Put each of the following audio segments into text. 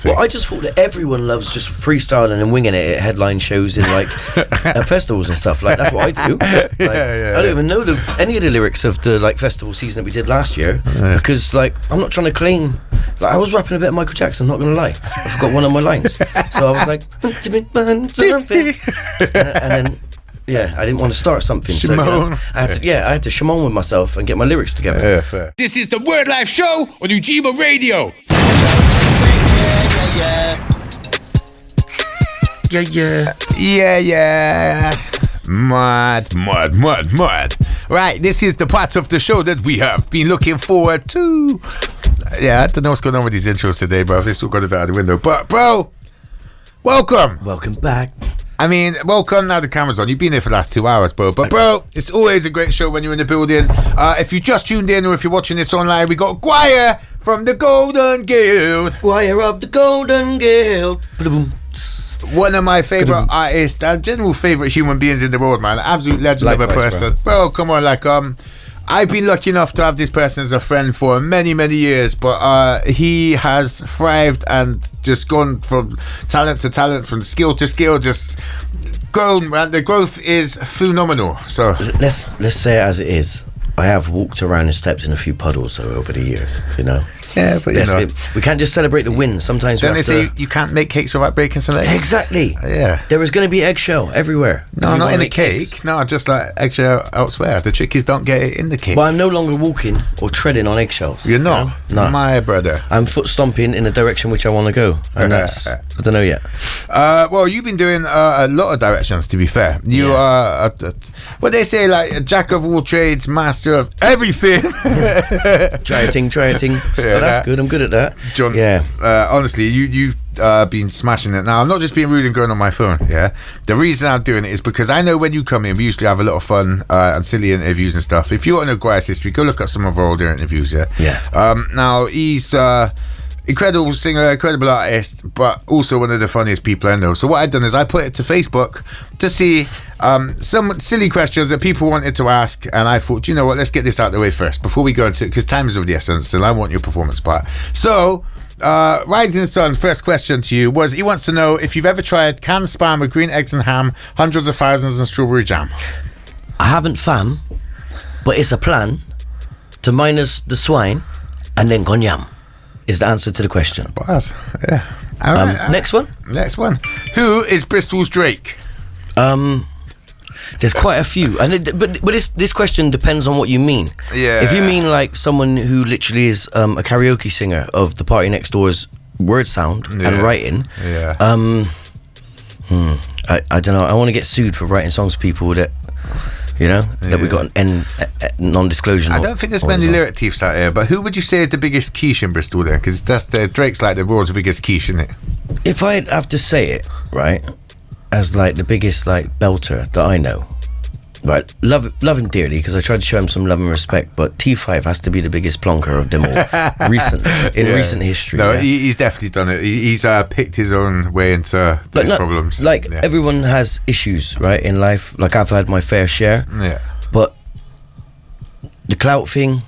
Well, I just thought that everyone loves just freestyling and winging it at headline shows in like at festivals and stuff. Like that's what I do. Like, I don't even know any of the lyrics of the like festival season that we did last year because like I'm not trying to claim. Like I was rapping a bit of Michael Jackson. I'm not gonna lie, I forgot one of my lines, so I was like, and then. Yeah, I didn't want to start something. Shimon. So, I had to Shimon with myself and get my lyrics together. Yeah, fair. This is the Wordlife show on Ujima Radio. Yeah. Mad. Right, this is the part of the show that we have been looking forward to. Yeah, I don't know what's going on with these intros today, bro. It's all got a bit out the window. But, bro, welcome. Welcome back. I mean, welcome. Now the camera's on. You've been here for the last 2 hours, bro. But, bro, it's always a great show when you're in the building. If you just tuned in or if you're watching this online, we got Guire from the Golden Guild. Guire of the Golden Guild. One of my favourite artists and general favourite human beings in the world, man. Absolute legend of a person. Bro, come on, like, I've been lucky enough to have this person as a friend for many, many years, but he has thrived and just gone from talent to talent, from skill to skill, just grown, man. The growth is phenomenal. So let's say it as it is. I have walked around the steps in a few puddles over the years, you know. Yeah, but we can't just celebrate the wins. Sometimes then they say you can't make cakes without breaking some eggs. Exactly. Yeah. There is going to be eggshell everywhere. No, not in a cake. Cakes. No, just like eggshell elsewhere. The trick is don't get it in the cake. Well, I'm no longer walking or treading on eggshells. You're not? No. My brother. I'm foot stomping in the direction which I want to go. And that's, I don't know yet. Well, you've been doing a lot of directions, to be fair. You are, what they say, like a jack of all trades, master of everything. Try a ting. Yeah, that's good. I'm good at that. John, honestly, you've been smashing it. Now, I'm not just being rude and going on my phone, yeah? The reason I'm doing it is because I know when you come in, we usually have a lot of fun and silly interviews and stuff. If you want to know Guire's history, go look up some of our older interviews, yeah? Now, he's incredible singer, incredible artist, but also one of the funniest people I know. So what I've done is I put it to Facebook to see some silly questions that people wanted to ask, and I thought, you know what, let's get this out of the way first before we go into it, because time is of the essence and I want your performance part. So Rising Sun, first question to you was, he wants to know if you've ever tried canned spam with green eggs and ham, hundreds of thousands and strawberry jam. I haven't, fam, but it's a plan to minus the swine and then gonyam is the answer to the question. Boss, yeah. All right, next one. Who is Bristol's Drake? There's quite a few, and but this question depends on what you mean. Yeah. If you mean like someone who literally is a karaoke singer of the Party Next Door's word sound and writing, I don't know. I want to get sued for writing songs for people that, you know, that we got an non-disclosure. I don't think there's many lyric thieves out here, but who would you say is the biggest quiche in Bristol then? Because that's Drake's like the world's biggest quiche, isn't it? If I'd have to say it, right, as like the biggest like belter that I know, right, love him dearly because I tried to show him some love and respect, but T5 has to be the biggest plonker of them all recent history. No, he's definitely done it. He's picked his own way into these problems. Like everyone has issues, right, in life. Like I've had my fair share. Yeah. But the clout thing,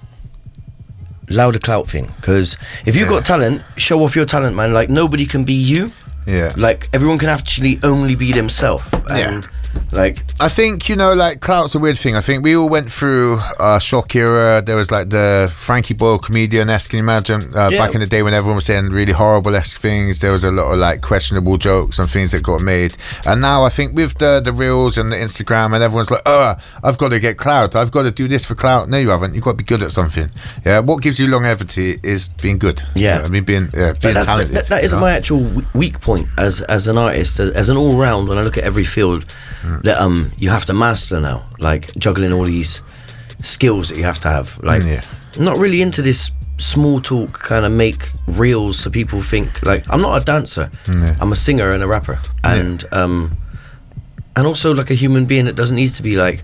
allow the clout thing, because if you've got talent, show off your talent, man. Like nobody can be you. Yeah. Like everyone can actually only be themselves. And like I think, you know, like clout's a weird thing. I think we all went through a shock era. There was like the Frankie Boyle comedian-esque, can you imagine? Back in the day when everyone was saying really horrible-esque things, there was a lot of like questionable jokes and things that got made. And now I think with the reels and the Instagram and everyone's like, I've got to get clout, I've got to do this for clout. No, you haven't. You've got to be good at something. Yeah. What gives you longevity is being good. Yeah. I mean, being talented. That is my actual weak point as an artist, as an all-round. When I look at every field that you have to master now, like juggling all these skills that you have to have. Like, I'm not really into this small talk kind of make reels so people think like I'm not a dancer. I'm a singer and a rapper, and also like a human being that doesn't need to be like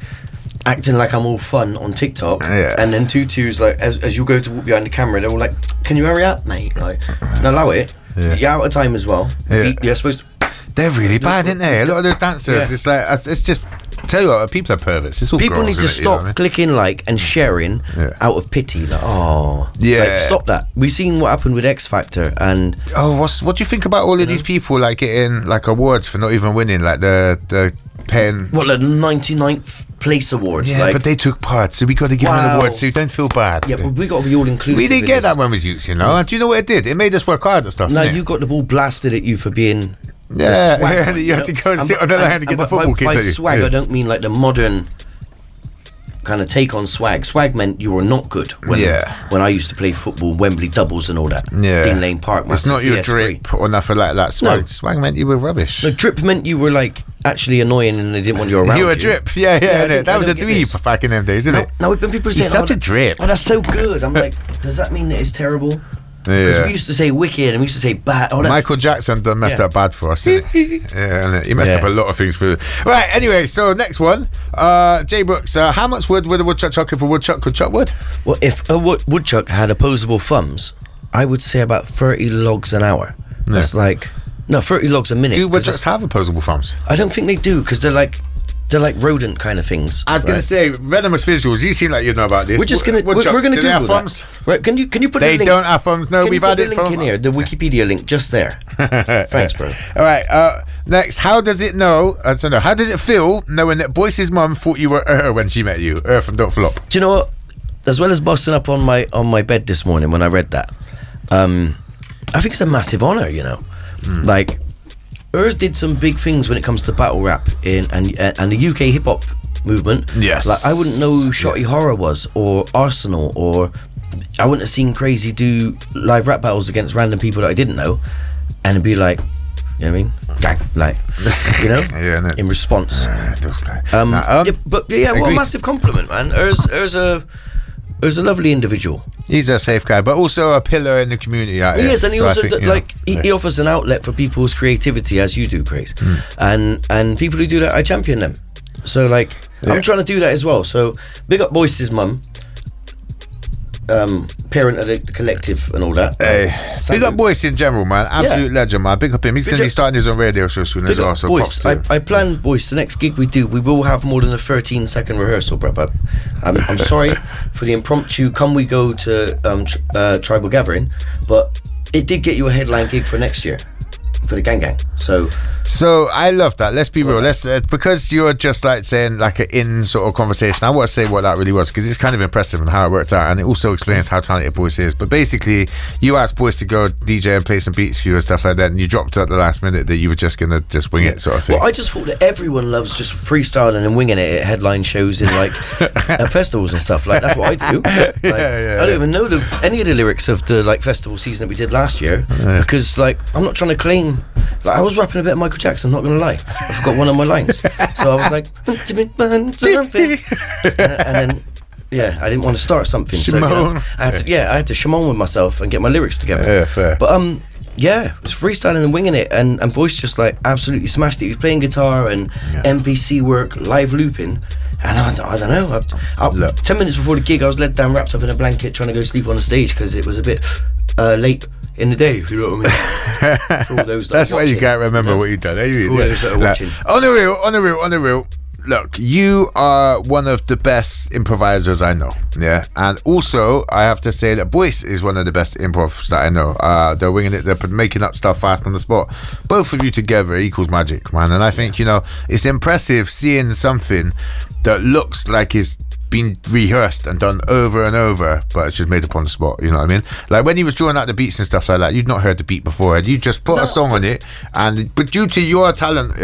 acting like I'm all fun on TikTok. And then tutus like as you go to walk behind the camera, they're all like, "Can you hurry up, mate?" Like, no, allow it. You're out of time as well. You're supposed to. They're really bad, aren't they? A lot of those dancers, it's like, it's just tell you what, people are perverts. It's all People girls, need to isn't it? You know stop what I mean? clicking like and sharing out of pity. Like, stop that. We've seen what happened with X Factor, and what do you think about all of these people like getting like awards for not even winning, like the pen? Well, the 99th place award. Yeah, like, but they took part, so we got to give them an award, so you don't feel bad. Yeah, but we got to be all inclusive. We didn't get that when we was youth, you know. And do you know what it did? It made us work hard at stuff. No, you got the ball blasted at you for being. Yeah, swag, you had to go and sit on the line and get the football kicked by at you. swag, I don't mean like the modern kind of take on swag. Swag meant you were not good when I used to play football, Wembley doubles and all that. Yeah, Dean Lane Park. It's not your drip or nothing like that. Swag, swag meant you were rubbish. No, drip meant you were like actually annoying and they didn't want you around. You were drip, yeah. That was a dweeb back in them days, isn't it? No, when people say he's such a drip. Oh, that's so good. I'm like, does that mean that it's terrible? Because we used to say wicked and we used to say bad. Michael Jackson done messed up bad for us, didn't he? Yeah, he messed up a lot of things for. Right, anyway, so next one, Jay Brooks. How much wood would a woodchuck chuck if a woodchuck could chuck wood? Well, if a woodchuck had opposable thumbs, I would say about 30 logs an hour. That's like 30 logs a minute. Do woodchucks have opposable thumbs? I don't think they do, because they're like rodent kind of things. I was going to say venomous visuals. You seem like you know about this. We're just gonna we're gonna do they have Google thumbs? that. Right? Can you put They the link? don't have thumbs. No, we've had it from in here. The Wikipedia link just there. Thanks, bro. All right. Next, how does it know? How does it feel knowing that Boyce's mum thought you were her when she met you? Her from Don't Flop. Do you know what? As well as busting up on my bed this morning when I read that, I think it's a massive honour. You know, like. Urs did some big things when it comes to battle rap and the UK hip hop movement. Yes. Like I wouldn't know who Shotty Horror was, or Arsenal, or I wouldn't have seen Krazy do live rap battles against random people that I didn't know, and it'd be like, you know what I mean? Gang, like, you know, in response. What a massive compliment, man. Urs a lovely individual. He's a safe guy, but also a pillar in the community. He is, and he also he offers an outlet for people's creativity, as you do, Krazy. And people who do that, I champion them. So like, I'm trying to do that as well. So big up Boyce's mum, parent of the collective and all that. Big up Boyce in general, man. Absolute legend, man. Big up him. He's going to be starting his own radio show soon as well. So Boyce, I plan, Boyce, the next gig we do, we will have more than a 13-second rehearsal, bruv. I'm sorry for the impromptu come we go to tribal gathering, but it did get you a headline gig for next year for the gang. So I love that. Let's be real. Let's because you're just like saying like an in sort of conversation. I want to say what that really was, because it's kind of impressive and how it worked out, and it also explains how talented Boyce is. But basically, you asked Boyce to go DJ and play some beats for you and stuff like that, and you dropped at the last minute that you were just gonna just wing it, sort of thing. Well, I just thought that everyone loves just freestyling and winging it at headline shows in like at festivals and stuff. Like that's what I do. Like, I don't even know any of the lyrics of the like festival season that we did last year because like I'm not trying to claim. Like I was rapping a bit of Michael Jackson, I'm not gonna lie. I forgot one of my lines, so I was like, and then I didn't want to start something. Shimon. So I had to Shimon with myself and get my lyrics together. Yeah, fair. But it was freestyling and winging it, and Boyce just like absolutely smashed it. He was playing guitar and MPC work, live looping. And I don't know. 10 minutes before the gig, I was led down, wrapped up in a blanket, trying to go sleep on the stage because it was a bit late in the day, if you know what I mean. For all those that's why you can't remember what you've done. For all those that are watching. On the real. Look, you are one of the best improvisers I know. Yeah, and also I have to say that Boyce is one of the best improvs that I know. They're winging it. They're making up stuff fast on the spot. Both of you together equals magic, man. And I think it's impressive seeing something that looks like it's been rehearsed and done over and over, but it's just made up on the spot. You know what I mean? Like when he was drawing out the beats and stuff like that, you'd not heard the beat before, and you just put a song on it, but due to your talent,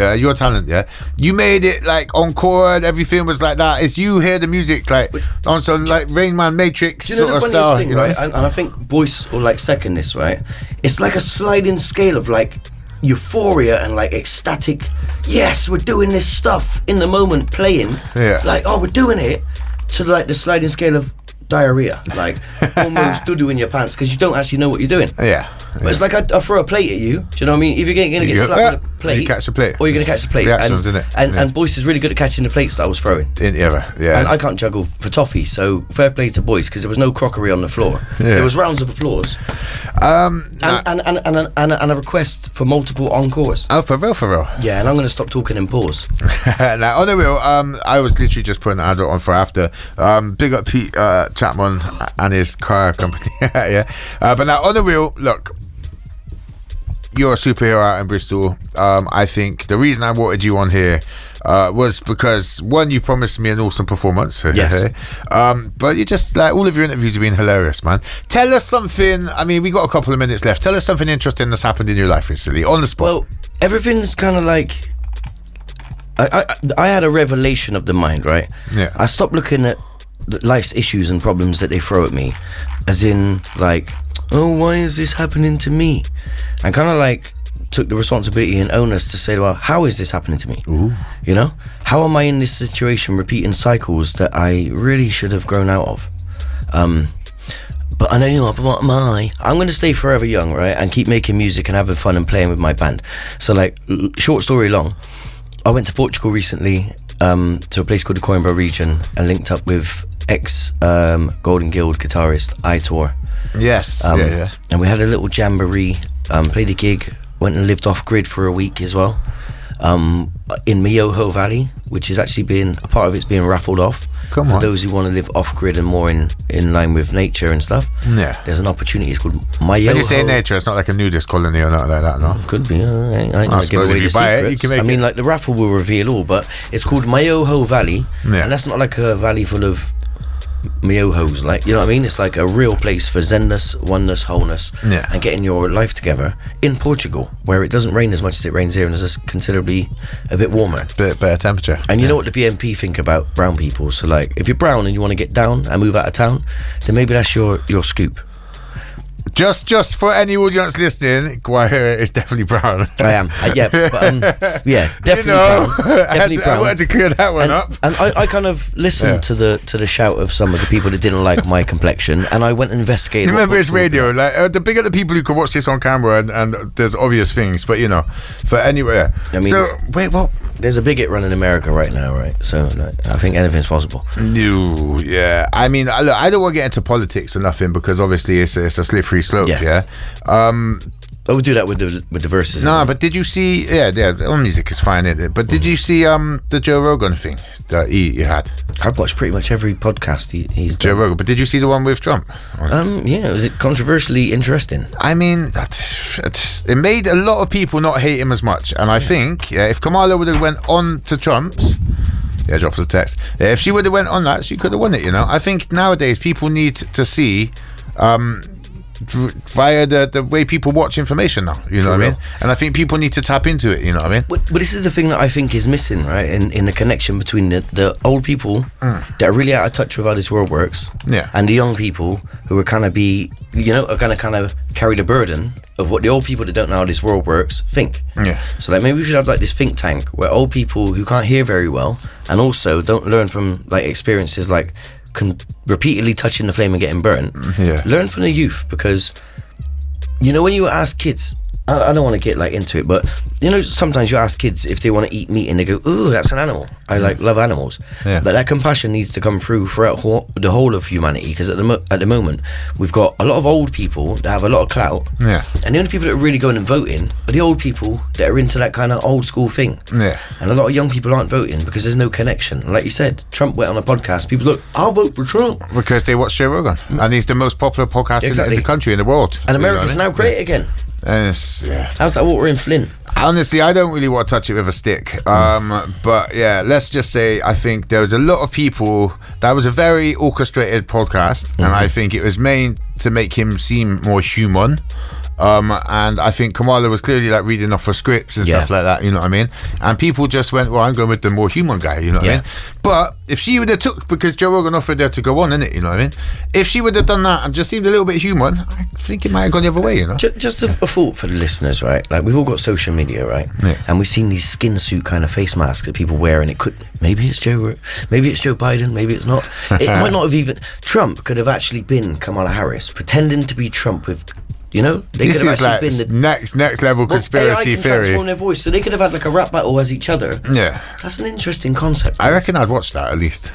you made it like on chord. Everything was like that. It's you hear the music like on some like Rain Man Matrix sort of style, thing, right? And I think Boyce will like second this, right? It's like a sliding scale of like euphoria and like ecstatic. Yes, we're doing this stuff in the moment, playing. Yeah. Like we're doing it. To like the sliding scale of diarrhea, like almost doo-doo in your pants because you don't actually know what you're doing. Yeah. But it's like I throw a plate at you. Do you know what I mean? If you're gonna get slapped, plate, you catch the plate, or you're going to catch the plate. Reactions, isn't it? And Boyce is really good at catching the plates that I was throwing. Yeah. And I can't juggle for toffee, so fair play to Boyce, because there was no crockery on the floor. There was rounds of applause. And a request for multiple encores. Oh, for real. Yeah, and I'm going to stop talking and pause. Now, on the real, I was literally just putting an advert on for after. Big up Pete Chapman and his car company. But now, on the real, look, you're a superhero out in Bristol. I think the reason I wanted you on here was because, one, you promised me an awesome performance. Yes. But you just, like, all of your interviews have been hilarious, man. Tell us something. I mean, we got a couple of minutes left. Tell us something interesting that's happened in your life recently, on the spot. Well, everything's kind of like, I had a revelation of the mind, right? Yeah. I stopped looking at life's issues and problems that they throw at me, as in, like, oh, why is this happening to me? And kind of like took the responsibility and onus to say, well, how is this happening to me? Ooh. You know, how am I in this situation repeating cycles that I really should have grown out of? But I know you're but what am I? I'm going to stay forever young, right? And keep making music and having fun and playing with my band. So, like, short story long, I went to Portugal recently to a place called the Coimbra region and linked up with ex-Golden Guild guitarist Aitor. Yes. And we had a little jamboree, played a gig, went and lived off-grid for a week as well, in Mioho Valley, which is actually being, a part of it's being raffled off. For those who want to live off-grid and more in line with nature and stuff. Yeah. There's an opportunity, it's called Mioho. When you say nature, it's not like a nudist colony or nothing like that, no? Could be, I ain't trying to give away the secrets. I mean, like, the raffle will reveal all, but it's called Mioho Valley, and that's not like a valley full of Miohos, like, you know what I mean? It's like a real place for zenness, oneness, wholeness, and getting your life together in Portugal, where it doesn't rain as much as it rains here, and it's considerably a bit warmer, bit better temperature. And you know what the BNP think about brown people? So, like, if you're brown and you want to get down and move out of town, then maybe that's your scoop. Just for any audience listening, Guire is definitely brown. I am, definitely brown. Definitely brown. I wanted to clear that one up. And I kind of listened to the shout of some of the people that didn't like my complexion, and I went and investigated. Remember, it's radio. Like, the bigger the people who can watch this on camera, and there's obvious things, but you know, for anywhere. I mean, so wait, what? There's a bigot running America right now, right? So, like, I think anything's possible. No, yeah. I mean, look, I don't want to get into politics or nothing, because obviously it's a slippery slope. Yeah. I would do that with the verses. No, but did you see? Yeah. All music is fine, isn't it? But did you see the Joe Rogan thing that he had? I've watched pretty much every podcast he's done. Joe Rogan. But did you see the one with Trump? Was it controversially interesting? I mean, it made a lot of people not hate him as much, and I think if Kamala would have went on to Trump's. Yeah, drop us a text. If she would have went on that, she could have won it. You know, I think nowadays people need to see. Via the way people watch information now, you know what I mean? And I think people need to tap into it, you know what I mean? But this is the thing that I think is missing, right? In the connection between the old people that are really out of touch with how this world works, and the young people who are kind of kind of carry the burden of what the old people that don't know how this world works think. Yeah. So, like, maybe we should have like this think tank where old people who can't hear very well and also don't learn from like experiences like repeatedly touching the flame and getting burnt, learn from the youth, because you know when you ask kids, I don't want to get like into it, but you know sometimes you ask kids if they want to eat meat and they go, "Ooh, that's an animal. I like love animals." But that compassion needs to come through throughout the whole of humanity, because at the moment we've got a lot of old people that have a lot of clout, and the only people that are really going and voting are the old people that are into that kind of old school thing. And a lot of young people aren't voting because there's no connection. Like you said, Trump went on a podcast, people look, I'll vote for Trump because they watch Joe Rogan, and he's the most popular podcast in the country, in the world, and America's now great again. How's that water in Flint? Honestly, I don't really want to touch it with a stick. But yeah, let's just say I think there was a lot of people. That was a very orchestrated podcast, and I think it was made to make him seem more human. And I think Kamala was clearly like reading off her scripts and stuff like that, you know what I mean? And people just went, well, I'm going with the more human guy, you know what I mean? But if she would have took, because Joe Rogan offered her to go on, innit, you know what I mean? If she would have done that and just seemed a little bit human, I think it might have gone the other way, you know? Just a thought for the listeners, right? Like, we've all got social media, right? And we've seen these skin suit kind of face masks that people wear, and it could, maybe it's Joe Biden, maybe it's not. It might not have even, Trump could have actually been Kamala Harris, pretending to be Trump with You know, they This could have is like actually been next level conspiracy AI can theory. transform their voice, so they could have had like a rap battle as each other. Yeah, That's an interesting concept. I reckon I'd watch that at least.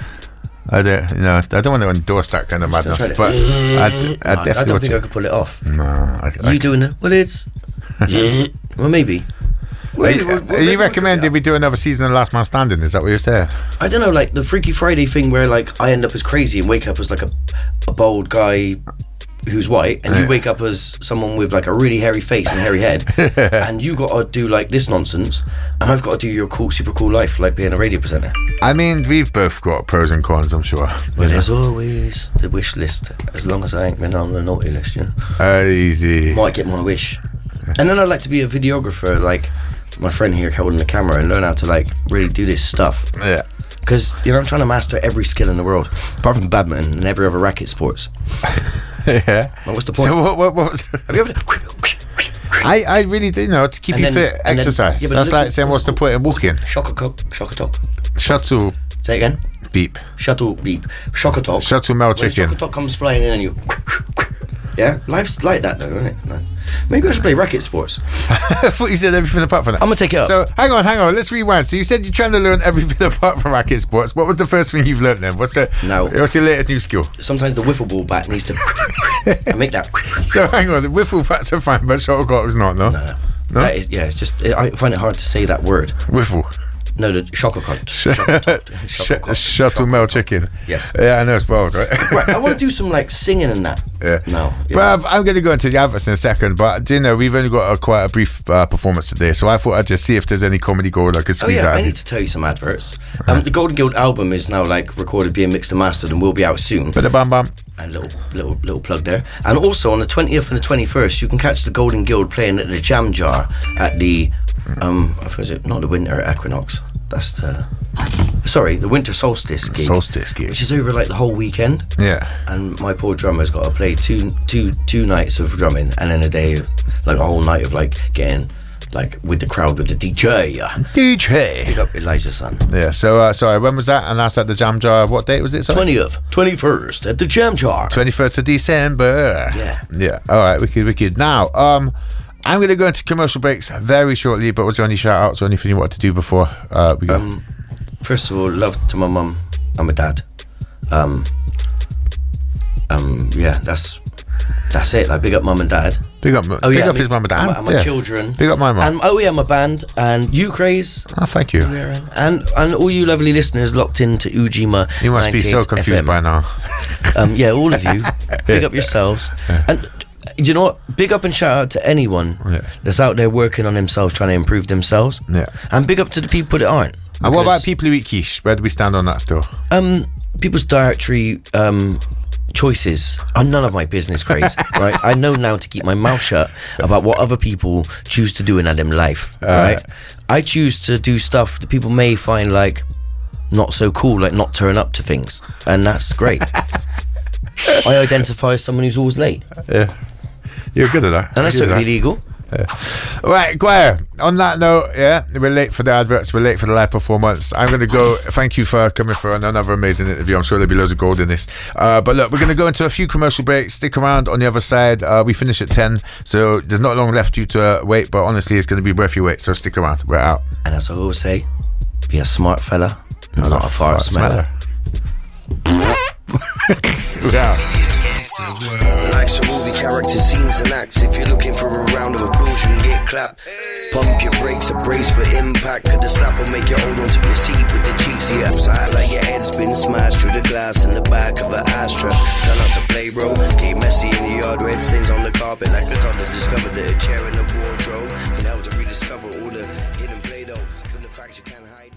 I don't want to endorse that kind of madness, but I'd definitely I don't watch think it. I could pull it off. No, You doing it? Well, it's well, maybe. Are you recommending we do another season of Last Man Standing? Is that what you're saying? I don't know, like the Freaky Friday thing where like I end up as Krazy and wake up as like a bald guy who's white, and you wake up as someone with like a really hairy face and hairy head, and you got to do like this nonsense, and I've got to do your super cool life, like being a radio presenter. I mean, we've both got pros and cons, I'm sure. Well, there's always the wish list, as long as I ain't been on the naughty list, you know. Easy. Might get my wish. And then I'd like to be a videographer, like my friend here holding the camera, and learn how to like really do this stuff. Yeah. Because, you know, I'm trying to master every skill in the world, apart from badminton and every other racket sports. Yeah. Well, what's the point? So what was... Have you ever... I really do, to keep you fit, exercise. That's like saying what's the point in walking? Shocker top. Shuttle Say it again. beep. Shuttle beep. Shocker top. Shuttle melt When chicken. Shocker top comes flying in and you... Yeah, life's like that though, isn't it? No. Maybe I should play racket sports. I thought you said everything apart from that. I'm gonna take it up. So hang on, let's rewind. So you said you're trying to learn everything apart from racket sports. What was the first thing you've learned then? What's your latest new skill? Sometimes the wiffle ball bat needs to I make that. So hang on, the wiffle bats are fine, but shuttlecock's not, no? No. That is, it's just I find it hard to say that word. Wiffle. No, the shuttlecock. Shuttle melt chicken. Yes. Yeah, I know it's bold, right? Right, I want to do some like singing and that. Yeah. No. Yeah. Well, I'm going to go into the adverts in a second, but we've only got quite a brief performance today, so I thought I'd just see if there's any comedy gold I could squeeze out. I need to tell you some adverts. The Golden Guild album is now like recorded, being mixed and mastered, and will be out soon. But the bam bam. And little plug there. And also on the 20th and the 21st, you can catch the Golden Guild playing at the Jam Jar at the not the winter equinox. That's the winter solstice gig. Which is over like the whole weekend. Yeah. And my poor drummer's got to play two nights of drumming, and then a day, like a whole night of like getting like with the crowd with the DJ. Pick up Elijah's son. Yeah. So sorry, when was that? And that's at the Jam Jar. What date was it? Sorry? 20th, 21st at the Jam Jar. 21st of December. Yeah. All right. Wicked. Now, I'm going to go into commercial breaks very shortly, but was there any shout outs or anything you wanted to do before we go? First of all, love to my mum and my dad. Yeah, that's it. Like, big up mum and dad. Big up his mum and dad. And my children. Big up my mum. And my band. And you, Krazy. Oh, thank you. And all you lovely listeners locked into Ujima. You must be so confused FM. by now. Yeah, all of you. Big up yourselves. And you know what? Big up and shout out to anyone that's out there working on themselves, trying to improve themselves. Yeah. And big up to the people that aren't. And what about people who eat quiche? Where do we stand on that still? People's dietary choices are none of my business, Krazy. Right? I know now to keep my mouth shut about what other people choose to do in their life. Right? I choose to do stuff that people may find like not so cool, like not turn up to things, and that's great. I identify as someone who's always late. Yeah. You're good at that. And that's totally legal. Right, Guire, on that note, we're late for the adverts, we're late for the live performance. I'm going to go. Thank you for coming for another amazing interview. I'm sure there'll be loads of gold in this. But look, we're going to go into a few commercial breaks. Stick around on the other side. We finish at 10, so there's not long left for you to wait, but honestly, it's going to be worth your wait, so stick around. We're out. And as I always say, be a smart fella, not a fart smeller. We're out. Like some movie characters, scenes and acts. If you're looking for a round of applause, you can get clapped. Pump your brakes, a brace for impact. Could the slap will make you hold on to your seat with the cheeks here upside, like your head's been smashed through the glass in the back of an Astra. Try not to play, bro. Get messy in the yard, red stains on the carpet, like a toddler discovered that a chair in the wardrobe can help to rediscover all the hidden Play-Doh. From the facts you can't hide.